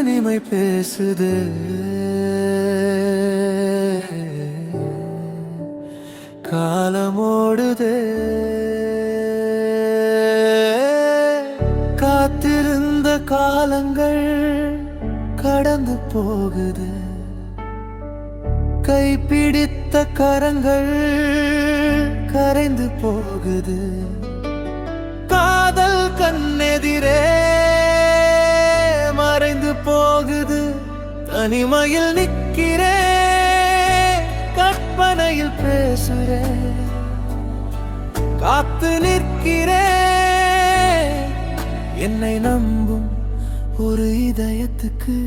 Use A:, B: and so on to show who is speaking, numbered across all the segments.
A: தனிமை பேசுது. காலமோடுதே, காத்திருந்த காலங்கள் கடந்து போகுது. கைப்பிடித்த கரங்கள் கரைந்து போகுது. காதல் கண்ணெதிரே மறைந்து போகுது. தனிமையில் நிற்கிறே, கற்பனையில் பேசுறே, காத்து நிற்கிறே. என்னை நம்பும் ஒரு இதயத்துக்கு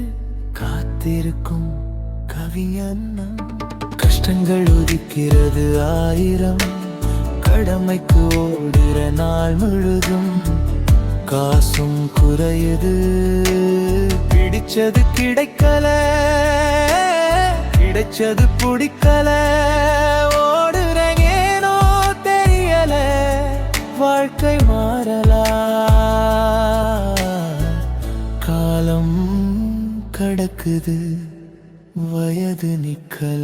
A: காத்திருக்கும் கவிஞன் நான். கஷ்டங்கள் உதிக்கிறது ஆயிரம், கடமைக்கு ஓடுற நாள் முழுதும். காசும் குறையுது, பிடிச்சது கிடைக்கல, கிடைச்சது பிடிக்கல. ஓடுறேன் ஏனோ தெரியல, வாழ்க்கை மாறலா. காலம் கடக்குது, வயது நிக்கல.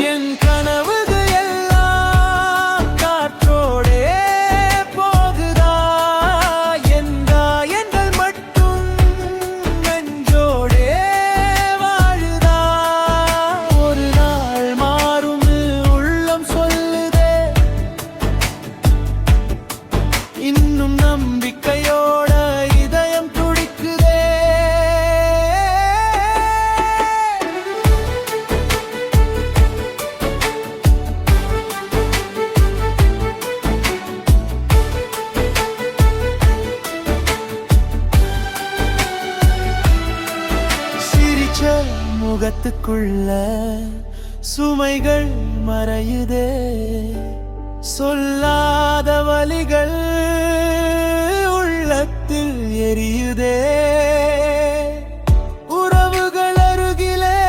A: என் கனவுகள் எல்லாம் காற்றோடே போகுதா? என் காயங்கள் மட்டும் நெஞ்சோடே வாழுதா? ஒரு நாள் மாறும் உள்ளம் சொல்லுதே, இன்னும் நம்பிக்கையோட இதயம் துடிக்குதே. முகத்துக்குள்ள சுமைகள் மறையுதே, சொல்லாத வலிகள் உள்ளத்தில் எரியுதே. உறவுகள் அருகிலே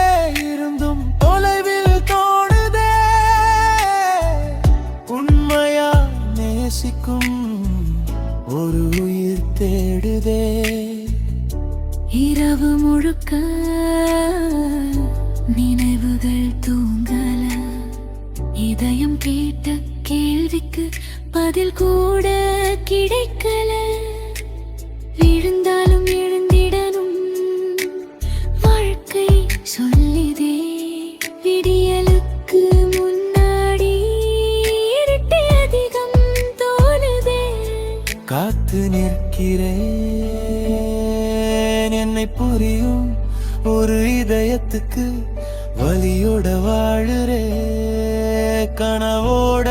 A: இருந்தும் தொலைவில் தோணுதே, உண்மையா நேசிக்கும் ஒரு உயிர் தேடுதே.
B: இரவு முழுக்க நினைவுகள் தூங்கல, இதயம் கேட்ட கேள்விக்கு பதில் கூட கிடைக்கல. விழுந்தாலும் எழுந்திடனும் வாழ்க்கை சொல்லிதே, விடியலுக்கு முன்னாடி இருட்டு அதிகம் தோணுதே.
A: காத்து நிற்கிறேன், என்னை புரியும் ஒரு இதயத்துக்கு வலியோட வாழுறே. கனவோட